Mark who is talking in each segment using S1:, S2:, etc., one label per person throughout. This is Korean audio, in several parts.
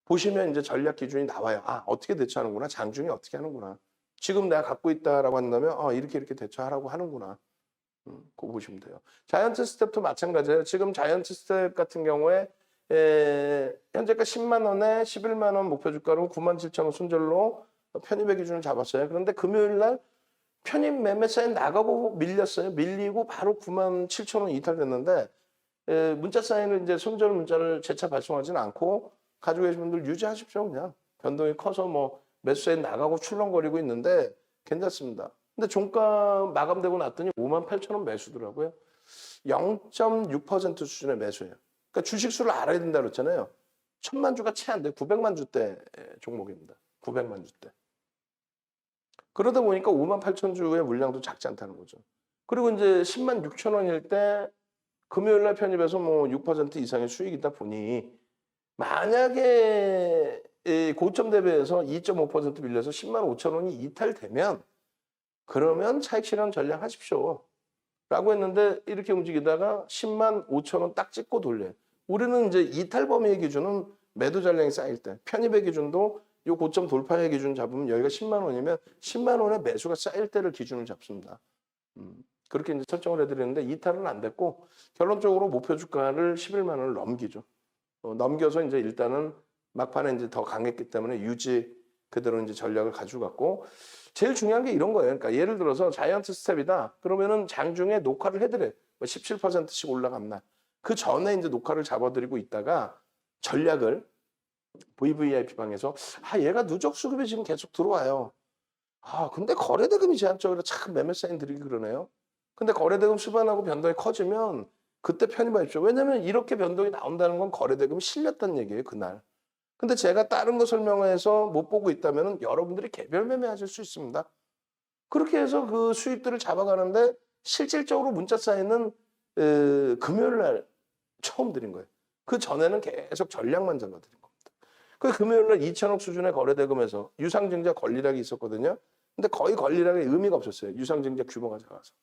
S1: 보시면 이제 전략 기준이 나와요. 아, 어떻게 대처하는구나. 장중에 어떻게 하는구나. 지금 내가 갖고 있다라고 한다면 이렇게 이렇게 대처하라고 하는구나. 그거 보시면 돼요. 자이언트 스텝도 마찬가지예요. 지금 자이언트 스텝 같은 경우에 현재가 10만 원에 11만 원 목표 주가로 97,000원 손절로 편입의 기준을 잡았어요. 그런데 금요일 날 편입 매매 사인 나가고 밀렸어요. 밀리고 바로 97,000원 이탈됐는데 문자 사인을 이제 손절 문자를 재차 발송하지는 않고 가지고 계신 분들 유지하십시오. 그냥 변동이 커서 뭐 매수 사인 나가고 출렁거리고 있는데 괜찮습니다. 근데 종가 마감되고 났더니 58,000원 매수더라고요. 0.6% 수준의 매수예요. 그러니까 주식수를 알아야 된다고 그랬잖아요. 1000만 주가 채 안 돼. 900만 주대 종목입니다. 900만 주대. 그러다 보니까 58,000주의 물량도 작지 않다는 거죠. 그리고 이제 10만 6천 원일 때 금요일 날 편입해서 뭐 6% 이상의 수익이 있다 보니 만약에 고점 대비해서 2.5% 밀려서 10만 5천 원이 이탈되면 그러면 차익 실현 전략 하십시오. 라고 했는데 이렇게 움직이다가 10만 5천 원 딱 찍고 돌려요. 우리는 이제 이탈 범위의 기준은 매도 잔량이 쌓일 때, 편입의 기준도 요 고점 돌파의 기준 잡으면 여기가 10만 원이면 10만 원의 매수가 쌓일 때를 기준을 잡습니다. 그렇게 이제 설정을 해드리는데 이탈은 안 됐고 결론적으로 목표 주가를 11만 원을 넘기죠. 넘겨서 이제 일단은 막판에 이제 더 강했기 때문에 유지 그대로 이제 전략을 가져갔고 제일 중요한 게 이런 거예요. 그러니까 예를 들어서 자이언트 스텝이다. 그러면은 장중에 녹화를 해드려요. 17%씩 올라간 날. 그 전에 이제 녹화를 잡아드리고 있다가 전략을 VVIP 방에서 얘가 누적 수급이 지금 계속 들어와요. 근데 거래대금이 제한적으로 참 매매 사인 드리기 그러네요. 근데 거래대금 수반하고 변동이 커지면 그때 편입하십시오. 왜냐면 이렇게 변동이 나온다는 건 거래대금이 실렸다는 얘기예요. 그날. 근데 제가 다른 거 설명해서 못 보고 있다면 여러분들이 개별 매매하실 수 있습니다. 그렇게 해서 그 수익들을 잡아가는데 실질적으로 문자 사인은 금요일 날 처음 드린 거예요. 그 전에는 계속 전략만 잡아드린 겁니다. 그 금요일 날 2천억 수준의 거래대금에서 유상증자 권리락이 있었거든요. 근데 거의 권리락에 의미가 없었어요. 유상증자 규모가 작아서.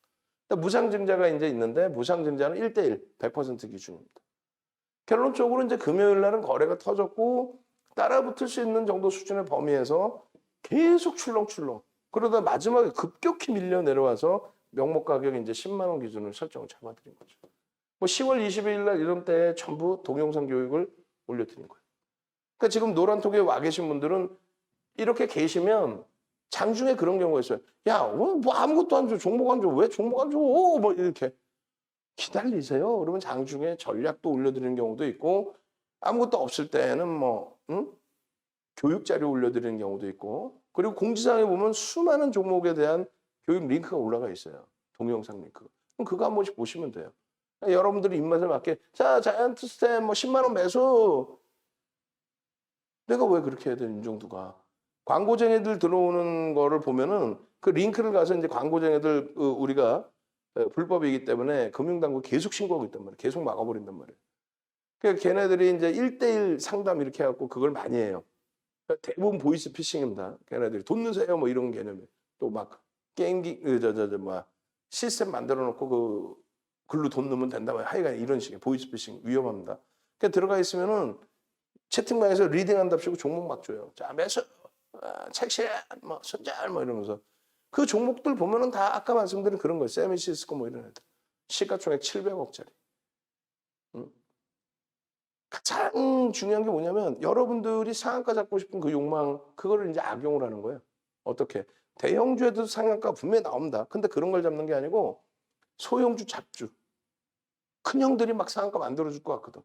S1: 무상증자가 이제 있는데 무상증자는 1대1, 100% 기준입니다. 결론적으로 이제 금요일 날은 거래가 터졌고 따라붙을 수 있는 정도 수준의 범위에서 계속 출렁출렁. 그러다 마지막에 급격히 밀려 내려와서 명목 가격이 이제 10만 원 기준을 설정을 잡아드린 거죠. 뭐 10월 22일 날 이런 때에 전부 동영상 교육을 올려드린 거예요. 그러니까 지금 노란톡에 와 계신 분들은 이렇게 계시면 장중에 그런 경우가 있어요. 야, 뭐 아무것도 안 줘. 종목 안 줘. 왜 종목 안 줘? 뭐 이렇게. 기다리세요. 그러면 장중에 전략도 올려드리는 경우도 있고 아무것도 없을 때는 뭐 교육 자료 올려드리는 경우도 있고 그리고 공지사항에 보면 수많은 종목에 대한 교육 링크가 올라가 있어요. 동영상 링크. 그럼 그거 한 번씩 보시면 돼요. 여러분들의 입맛에 맞게 자 자이언트 스텝 뭐 10만 원 매수. 내가 왜 그렇게 해야 돼 윤정두가. 광고쟁이들 들어오는 거를 보면은 그 링크를 가서 이제 광고쟁이들 우리가 불법이기 때문에 금융당국 계속 신고하고 있단 말이에요. 계속 막아버린단 말이에요. 그러니까 걔네들이 이제 1대1 상담 이렇게 해갖고 그걸 많이 해요. 그러니까 대부분 보이스 피싱입니다. 걔네들이 돈 넣으세요 뭐 이런 개념이에요. 또 막 게임기 시스템 만들어 놓고 그 글로 돈 넣으면 된다. 하여간 이런 식의 보이스 피싱 위험합니다. 그러니까 들어가 있으면은 채팅방에서 리딩한답시고 종목 막 줘요. 자 매수, 책실, 뭐 손절 뭐 이러면서 그 종목들 보면은 다 아까 말씀드린 그런 거예요. 세미시스코 뭐 이런 애들. 시가총액 700억짜리. 가장 중요한 게 뭐냐면 여러분들이 상한가 잡고 싶은 그 욕망 그거를 이제 악용을 하는 거예요. 어떻게? 대형주에도 상한가 분명히 나옵니다. 근데 그런 걸 잡는 게 아니고 소형주 잡주. 큰 형들이 막 상한가 만들어줄 것 같거든.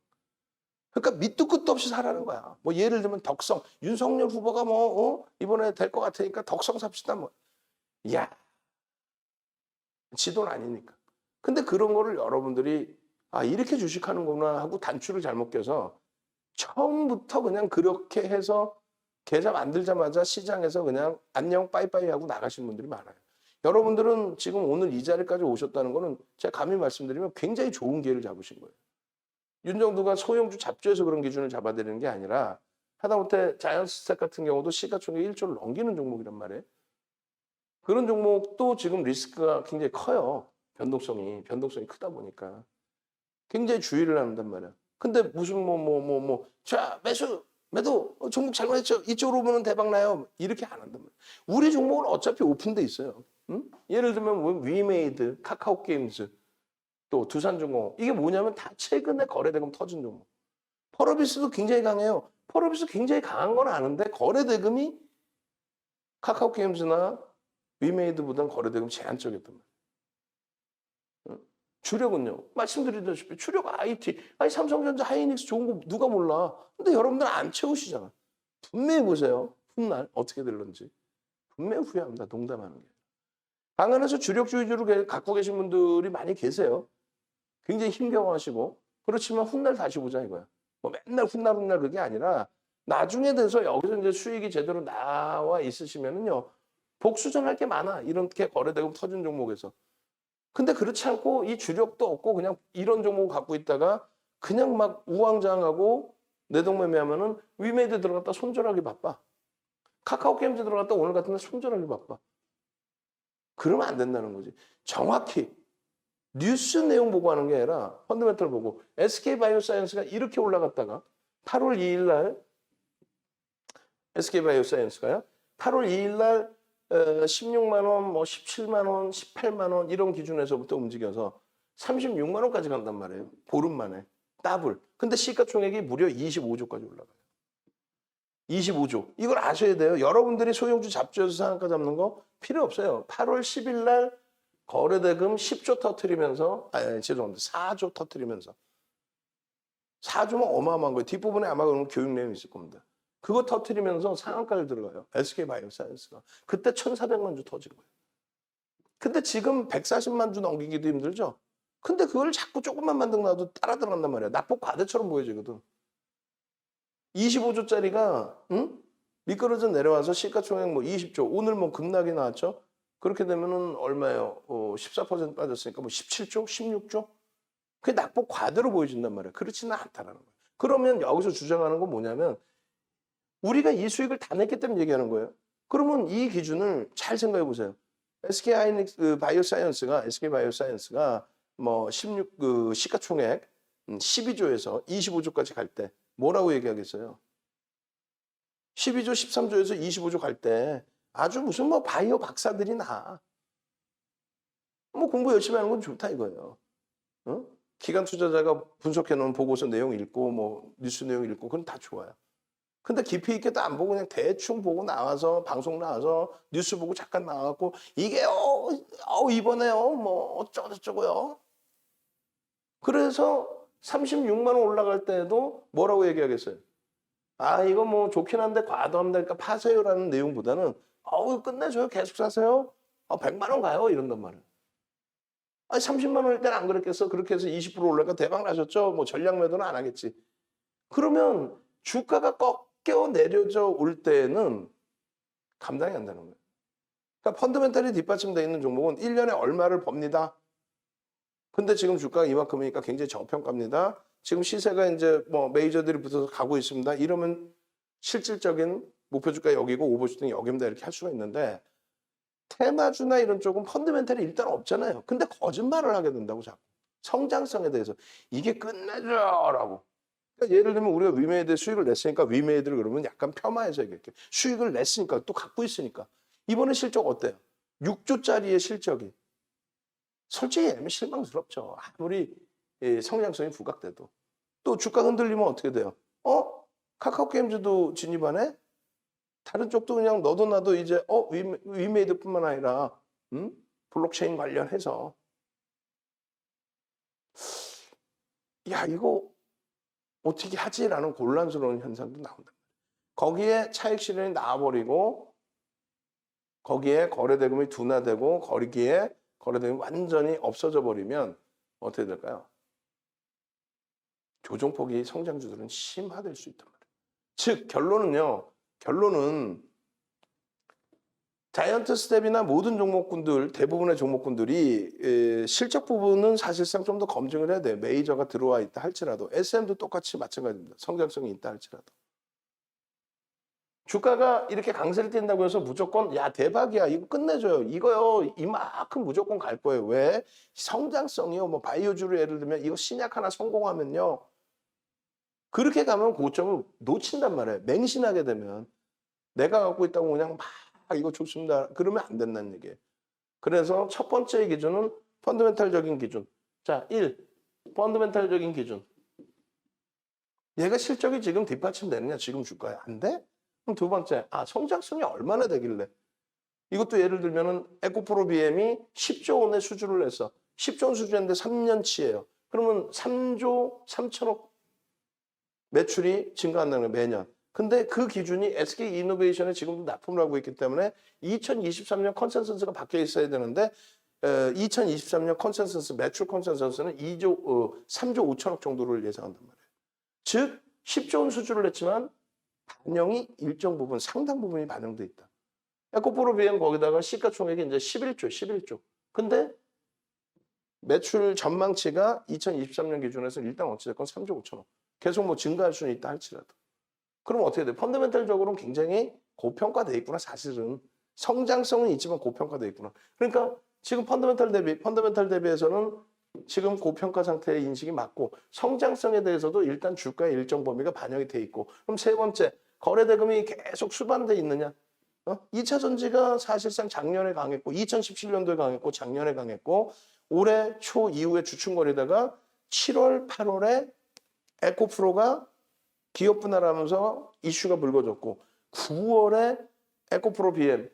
S1: 그러니까 밑도 끝도 없이 사라는 거야. 뭐 예를 들면 덕성. 윤석열 후보가 이번에 될 것 같으니까 덕성 삽시다. 뭐. 이야. 지 돈 아니니까. 근데 그런 거를 여러분들이 이렇게 주식하는구나 하고 단추를 잘못 껴서 처음부터 그냥 그렇게 해서 계좌 만들자마자 시장에서 그냥 안녕 빠이빠이 하고 나가시는 분들이 많아요. 여러분들은 지금 오늘 이 자리까지 오셨다는 거는 제가 감히 말씀드리면 굉장히 좋은 기회를 잡으신 거예요. 윤정두가 소형주 잡주에서 그런 기준을 잡아드리는 게 아니라 하다못해 자이언트 스텝 같은 경우도 시가총액 1조를 넘기는 종목이란 말이에요. 그런 종목도 지금 리스크가 굉장히 커요. 변동성이 크다 보니까. 굉장히 주의를 한단 말이야. 근데 무슨 자 매수 매도 종목 잘못했죠. 이쪽으로 보면 대박 나요. 이렇게 안 한단 말이에요. 우리 종목은 어차피 오픈돼 있어요. 응? 예를 들면 뭐 위메이드, 카카오 게임즈, 또 두산중공 이게 뭐냐면 다 최근에 거래대금 터진 종목. 펄어비스도 굉장히 강해요. 펄어비스 굉장히 강한 건 아는데 거래대금이 카카오 게임즈나 위메이드보다는 거래대금 제한적이었단 말이에요. 주력은요. 말씀드리다시피 주력 IT, 아니 삼성전자, 하이닉스 좋은 거 누가 몰라. 근데 여러분들 안 채우시잖아. 분명히 보세요. 훗날 어떻게 될런지. 분명히 후회합니다. 농담하는 게. 방안에서 주력주 위주로 갖고 계신 분들이 많이 계세요. 굉장히 힘겨워하시고. 그렇지만 훗날 다시 보자 이거야. 뭐 맨날 훗날 그게 아니라 나중에 돼서 여기서 이제 수익이 제대로 나와 있으시면은요. 복수전할 게 많아. 이렇게 거래대금 터진 종목에서. 근데 그렇지 않고 이 주력도 없고 그냥 이런 종목 갖고 있다가 그냥 막 우왕좌왕하고 내동매매하면은 위메이드 들어갔다 손절하기 바빠. 카카오 게임즈 들어갔다 오늘 같은 날 손절하기 바빠. 그러면 안 된다는 거지. 정확히 뉴스 내용 보고 하는 게 아니라 펀더멘털 보고 SK바이오사이언스가 이렇게 올라갔다가 8월 2일 날 SK바이오사이언스가요. 8월 2일 날 16만 원, 뭐 17만 원, 18만 원 이런 기준에서부터 움직여서 36만 원까지 간단 말이에요. 보름 만에. 더블. 근데 시가총액이 무려 25조까지 올라가요. 25조. 이걸 아셔야 돼요. 여러분들이 소형주 잡주에서 상한가 잡는 거 필요 없어요. 8월 10일 날 거래대금 10조 터트리면서 죄송합니다. 4조 터트리면서 4조면 어마어마한 거예요. 뒷부분에 아마 그런 교육 내용이 있을 겁니다. 그거 터트리면서 상한가를 들어가요. SK바이오사이언스가. 그때 1,400만 주 터진 거예요. 근데 지금 140만 주 넘기기도 힘들죠. 근데 그걸 자꾸 조금만 만들어놔도 따라 들어간단 말이야. 낙폭 과대처럼 보여지거든. 25조짜리가 미끄러져 내려와서 시가총액 뭐 20조. 오늘 뭐 급락이 나왔죠. 그렇게 되면은 얼마예요? 14% 빠졌으니까 뭐 17조, 16조? 그게 낙폭 과대로 보여진단 말이야. 그렇지는 않다라는 거예요. 그러면 여기서 주장하는 건 뭐냐면 우리가 이 수익을 다 냈기 때문에 얘기하는 거예요. 그러면 이 기준을 잘 생각해 보세요. SK바이오사이언스가 뭐 16 시가총액 12조에서 25조까지 갈 때 뭐라고 얘기하겠어요? 12조, 13조에서 25조 갈 때 아주 무슨 뭐 바이오 박사들이 나. 뭐 공부 열심히 하는 건 좋다 이거예요. 어? 기관 투자자가 분석해 놓은 보고서 내용 읽고 뭐 뉴스 내용 읽고 그건 다 좋아요. 근데 깊이 있게도 안 보고 그냥 대충 보고 나와서 방송 나와서 뉴스 보고 잠깐 나와갖고 이게요 이번에요 뭐 어쩌고저쩌고요. 그래서 36만 원 올라갈 때도 뭐라고 얘기하겠어요? 아 이거 뭐 좋긴 한데 과도합니까 파세요라는 내용보다는 끝내줘요 계속 사세요. 100만 원 가요 이런단 말이에요. 아니 30만 원일 때는 안 그랬겠어. 그렇게 해서 20% 올라가 대박 나셨죠. 뭐 전략 매도는 안 하겠지. 그러면 주가가 꺾여 내려져 올 때는 감당이 안 되는 거예요. 그러니까 펀더멘털이 뒷받침되어 있는 종목은 1년에 얼마를 법니다. 근데 지금 주가가 이만큼이니까 굉장히 저평가입니다. 지금 시세가 이제 뭐 메이저들이 붙어서 가고 있습니다. 이러면 실질적인 목표 주가 여기고 오버슈팅 여기입니다. 이렇게 할 수가 있는데 테마주나 이런 쪽은 펀더멘털이 일단 없잖아요. 근데 거짓말을 하게 된다고 자꾸. 성장성에 대해서 이게 끝내줘라고. 그러니까 예를 들면 우리가 위메이드 수익을 냈으니까 위메이드를 그러면 약간 폄하해서 얘기할게요. 수익을 냈으니까 또 갖고 있으니까. 이번에 실적 어때요? 6조짜리의 실적이. 솔직히 얘기하면 실망스럽죠. 아무리 성장성이 부각돼도. 또 주가 흔들리면 어떻게 돼요? 카카오 게임즈도 진입하네? 다른 쪽도 그냥 너도 나도 이제 위메이드뿐만 아니라 블록체인 관련해서 야 이거 어떻게 하지라는 곤란스러운 현상도 나온다. 거기에 차익 실현이 나와버리고 거기에 거래대금이 둔화되고 거기에 거래대금이 완전히 없어져 버리면 어떻게 될까요? 조정폭이 성장주들은 심화될 수 있단 말이에요. 즉 결론은 자이언트 스텝이나 모든 종목군들 대부분의 종목군들이 실적 부분은 사실상 좀 더 검증을 해야 돼요. 메이저가 들어와 있다 할지라도 SM도 똑같이 마찬가지입니다. 성장성이 있다 할지라도. 주가가 이렇게 강세를 띈다고 해서 무조건 야 대박이야 이거 끝내줘요. 이거요 이만큼 무조건 갈 거예요. 왜? 성장성이요. 뭐 바이오주를 예를 들면 이거 신약 하나 성공하면요. 그렇게 가면 고점을 놓친단 말이에요. 맹신하게 되면. 내가 갖고 있다고 그냥 막 이거 좋습니다. 그러면 안 된다는 얘기예요. 그래서 첫 번째 기준은 펀더멘탈적인 기준. 자, 1. 펀더멘탈적인 기준. 얘가 실적이 지금 뒷받침되느냐, 지금 주가에. 안 돼? 그럼 두 번째, 성장성이 얼마나 되길래. 이것도 예를 들면은 에코프로 BM이 10조 원의 수주를 해서 10조 원 수주했는데 3년치예요. 그러면 3조 3천억 매출이 증가한다는 거예요, 매년. 근데 그 기준이 SK이노베이션에 지금도 납품을 하고 있기 때문에 2023년 컨센서스가 바뀌어 있어야 되는데 2023년 컨센서스, 매출 컨센서스는 3조 5천억 정도를 예상한단 말이에요. 즉 10조 원 수주를 했지만 반영이 일정 부분, 상당 부분이 반영돼 있다. 에코프로 BM 거기다가 시가총액이 이제 11조. 근데 매출 전망치가 2023년 기준에서 일단 어찌됐건 3조 5천억. 계속 뭐 증가할 수는 있다 할지라도. 그럼 어떻게 돼? 펀더멘탈적으로는 굉장히 고평가돼 있구나, 사실은. 성장성은 있지만 고평가돼 있구나. 그러니까 지금 펀더멘탈 대비해서는 지금 고평가 상태의 인식이 맞고 성장성에 대해서도 일단 주가의 일정 범위가 반영이 돼 있고. 그럼 세 번째, 거래 대금이 계속 수반돼 있느냐? 2차 전지가 사실상 작년에 강했고 2017년도에 강했고 작년에 강했고 올해 초 이후에 주춤거리다가 7월, 8월에 에코프로가 기업 분할하면서 이슈가 불거졌고 9월에 에코프로 BM,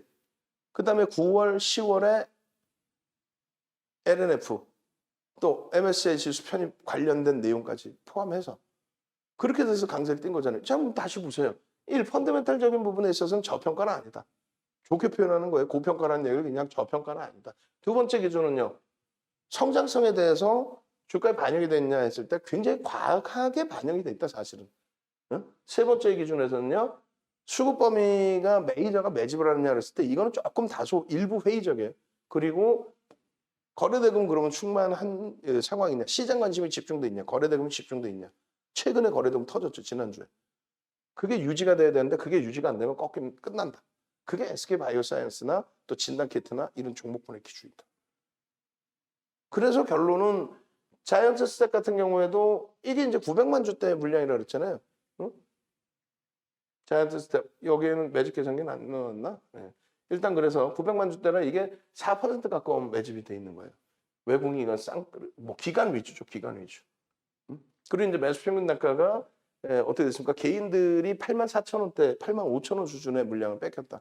S1: 그다음에 9월, 10월에 LNF, 또 MSCI 지수 편입 관련된 내용까지 포함해서 그렇게 돼서 강세를 띈 거잖아요. 자, 그럼 다시 보세요. 1. 펀더멘탈적인 부분에 있어서는 저평가는 아니다. 좋게 표현하는 거예요. 고평가라는 얘기를 그냥 저평가는 아니다. 두 번째 기준은요. 성장성에 대해서 주가에 반영이 됐냐 했을 때 굉장히 과하게 반영이 돼 있다, 사실은. 세 번째 기준에서는요. 수급 범위가 메이저가 매집을 하느냐 그랬을 때 이거는 조금 다소 일부 회의적이에요. 그리고 거래대금 그러면 충만한 상황이냐, 시장 관심이 집중돼 있냐, 거래대금이 집중돼 있냐. 최근에 거래대금 터졌죠, 지난주에. 그게 유지가 돼야 되는데 그게 유지가 안 되면 꺾이면 끝난다. 그게 SK바이오사이언스나 또 진단키트나 이런 종목군의 기준이다. 그래서 결론은 자이언트 스텝 같은 경우에도 이게 이제 900만 주대 물량이라고 그랬잖아요. 응? 자이언트 스텝 여기에는 매집 계산기는 안 넣었나? 네. 일단 그래서 900만 주대라 이게 4% 가까운 매집이 돼 있는 거예요. 외국인 이건 기간 위주죠, 기간 위주. 응? 그리고 이제 매수 평균 단가가 어떻게 됐습니까? 개인들이 84,000원대, 85,000원 수준의 물량을 뺏겼다.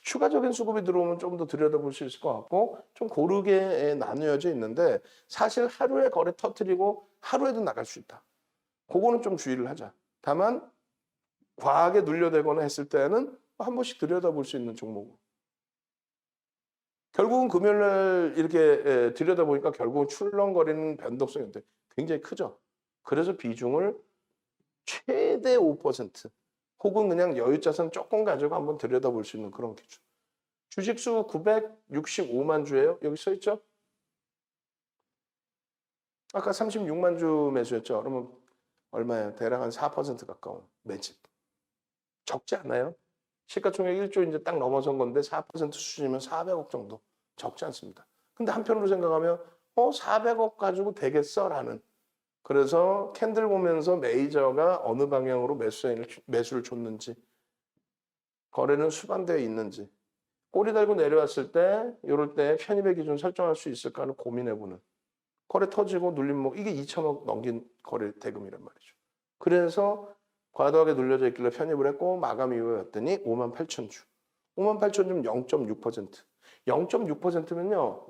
S1: 추가적인 수급이 들어오면 좀 더 들여다볼 수 있을 것 같고 좀 고르게 나누어져 있는데 사실 하루에 거래 터트리고 하루에도 나갈 수 있다. 그거는 좀 주의를 하자. 다만 과하게 눌려대거나 했을 때는 한 번씩 들여다볼 수 있는 종목. 결국은 금요일날 이렇게 들여다보니까 결국은 출렁거리는 변동성이 굉장히 크죠. 그래서 비중을 최대 5% 혹은 그냥 여유자산 조금 가지고 한번 들여다볼 수 있는 그런 기준. 주식수 965만 주예요. 여기 써 있죠? 아까 36만 주 매수했죠. 그러면 얼마예요? 대략 한 4% 가까운 매집. 적지 않아요? 시가총액 1조 이제 딱 넘어선 건데 4% 수준이면 400억 정도. 적지 않습니다. 근데 한편으로 생각하면 400억 가지고 되겠어? 라는. 그래서 캔들 보면서 메이저가 어느 방향으로 매수를 줬는지, 거래는 수반되어 있는지, 꼬리 달고 내려왔을 때 이럴 때 편입의 기준 설정할 수 있을까를 고민해보는. 거래 터지고 눌림 이게 2천억 넘긴 거래 대금이란 말이죠. 그래서 과도하게 눌려져 있길래 편입을 했고 마감 이후에 왔더니 58,000주. 58,000주면 0.6%. 0.6%면요.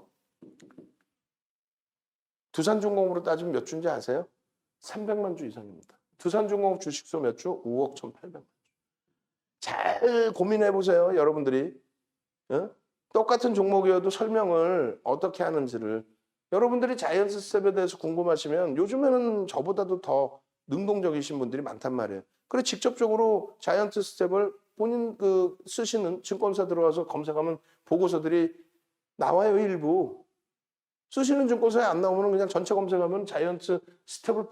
S1: 두산중공업으로 따지면 몇 주인지 아세요? 300만 주 이상입니다. 두산중공업 주식수 몇 주? 5억 1,800만 주. 잘 고민해 보세요, 여러분들이. 똑같은 종목이어도 설명을 어떻게 하는지를. 여러분들이 자이언트 스텝에 대해서 궁금하시면 요즘에는 저보다도 더 능동적이신 분들이 많단 말이에요. 그래 직접적으로 자이언트 스텝을 본인 쓰시는 증권사 들어와서 검색하면 보고서들이 나와요, 일부. 쓰시는 증권사에 안 나오면 그냥 전체 검색하면 자이언트 스텝을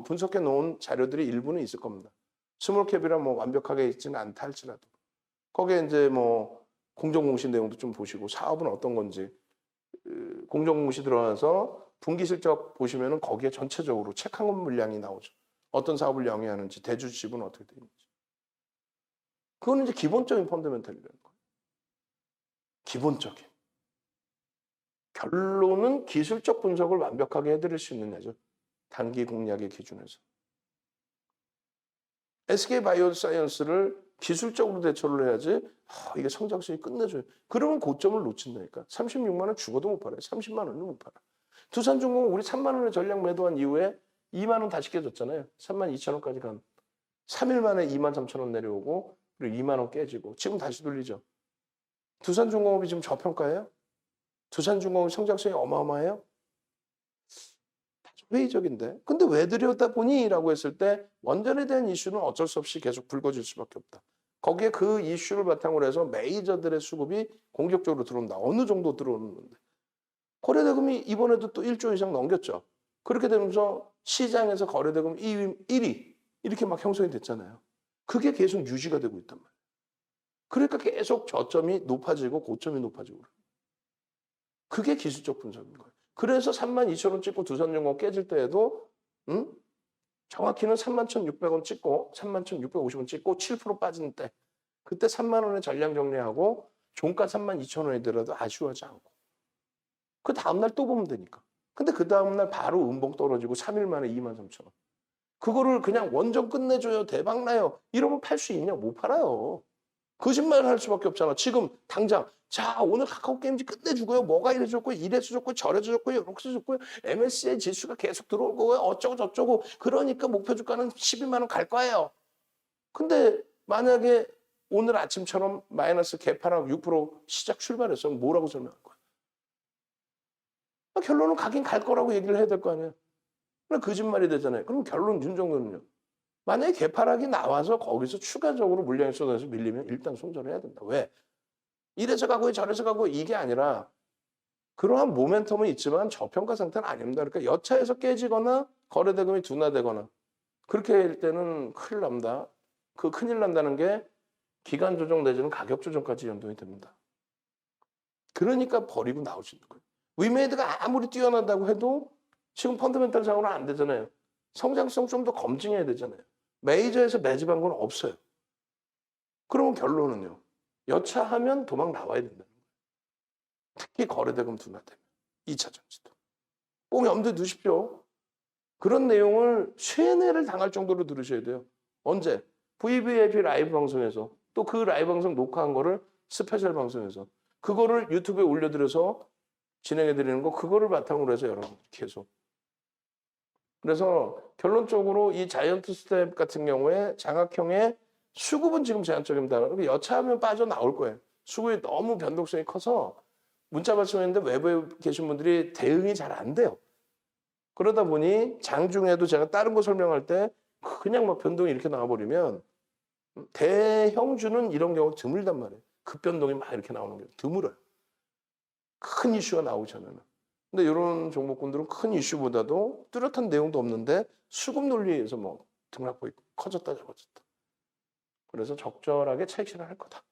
S1: 분석해 놓은 자료들이 일부는 있을 겁니다. 스몰캡이라 뭐 완벽하게 있지는 않다 할지라도. 거기에 이제 뭐 공정공시 내용도 좀 보시고 사업은 어떤 건지 공정공시 들어가서 분기 실적 보시면은 거기에 전체적으로 체크한 물량이 나오죠. 어떤 사업을 영위하는지, 대주 지분은 어떻게 되어 있는지. 그건 이제 기본적인 펀더멘털이라는 거예요. 기본적인. 결론은 기술적 분석을 완벽하게 해드릴 수 있느냐죠. 단기 공략의 기준에서. SK바이오사이언스를 기술적으로 대처를 해야지 이게 성장성이 끝내줘요. 그러면 고점을 놓친다니까. 36만 원 죽어도 못 팔아요. 30만 원은 못 팔아. 두산중공업 우리 3만 원에 전략 매도한 이후에 2만 원 다시 깨졌잖아요. 3만 2천 원까지 간. 3일 만에 2만 3천 원 내려오고 그리고 2만 원 깨지고 지금 다시 돌리죠. 두산중공업이 지금 저평가예요? 두산중공업 성장성이 어마어마해요? 회의적인데. 근데 왜 들여다보니? 라고 했을 때 원전에 대한 이슈는 어쩔 수 없이 계속 불거질 수밖에 없다. 거기에 그 이슈를 바탕으로 해서 메이저들의 수급이 공격적으로 들어온다. 어느 정도 들어오는데. 거래대금이 이번에도 또 1조 이상 넘겼죠. 그렇게 되면서 시장에서 거래대금 1위 이렇게 막 형성이 됐잖아요. 그게 계속 유지가 되고 있단 말이에요. 그러니까 계속 저점이 높아지고 고점이 높아지고. 그게 기술적 분석인 거예요. 그래서 3만 2천 원 찍고 두산중공업 깨질 때에도 정확히는 3만 1,600원 찍고 3만 1,650원 찍고 7% 빠지는 때 그때 3만 원에 전량 정리하고 종가 3만 2천 원이더라도 아쉬워하지 않고 그 다음날 또 보면 되니까. 근데 그 다음날 바로 음봉 떨어지고 3일 만에 2만 3천 원. 그거를 그냥 원전 끝내줘요. 대박 나요. 이러면 팔 수 있냐? 못 팔아요. 거짓말을 할 수밖에 없잖아. 지금 당장 자 오늘 카카오게임즈 끝내주고요. 뭐가 이래줬고 이래서 좋고 저래서 좋고 이렇게 좋고요. MSCI 지수가 계속 들어올 거고요. 어쩌고 저쩌고. 그러니까 목표 주가는 12만 원 갈 거예요. 근데 만약에 오늘 아침처럼 마이너스 개파랑 6% 시작 출발했으면 뭐라고 설명할 거야? 결론은 가긴 갈 거라고 얘기를 해야 될 거 아니야. 그럼 거짓말이 되잖아요. 그럼 결론 윤정도는요. 만약에 개파락이 나와서 거기서 추가적으로 물량이 쏟아져서 밀리면 일단 손절을 해야 된다. 왜? 이래서 가고 저래서 가고 이게 아니라 그러한 모멘텀은 있지만 저평가 상태는 아닙니다. 그러니까 여차에서 깨지거나 거래대금이 둔화되거나 그렇게 할 때는 큰일 납니다. 그 큰일 난다는 게 기간 조정 내지는 가격 조정까지 연동이 됩니다. 그러니까 버리고 나올 수 있는 거예요. 위메이드가 아무리 뛰어난다고 해도 지금 펀더멘탈 상으로는 안 되잖아요. 성장성 좀 더 검증해야 되잖아요. 메이저에서 매집한 건 없어요. 그러면 결론은요. 여차하면 도망 나와야 된다는 거예요. 특히 거래대금 둔화되면. 2차 전지도. 꼭 염두에 두십시오. 그런 내용을 쇠뇌를 당할 정도로 들으셔야 돼요. 언제? VVIP 라이브 방송에서 또 그 라이브 방송 녹화한 거를 스페셜 방송에서 그거를 유튜브에 올려드려서 진행해드리는 거 그거를 바탕으로 해서 여러분 계속. 그래서 결론적으로 이 자이언트 스텝 같은 경우에 장악형의 수급은 지금 제한적입니다. 여차하면 빠져나올 거예요. 수급이 너무 변동성이 커서 문자 발송했는데 외부에 계신 분들이 대응이 잘 안 돼요. 그러다 보니 장중에도 제가 다른 거 설명할 때 그냥 막 변동이 이렇게 나와버리면 대형주는 이런 경우 드물단 말이에요. 급변동이 막 이렇게 나오는 게 드물어요. 큰 이슈가 나오기 전에는. 근데 이런 종목군들은 큰 이슈보다도 뚜렷한 내용도 없는데 수급 논리에서 뭐 등락폭이 커졌다 적어졌다. 그래서 적절하게 차익 실현할 거다.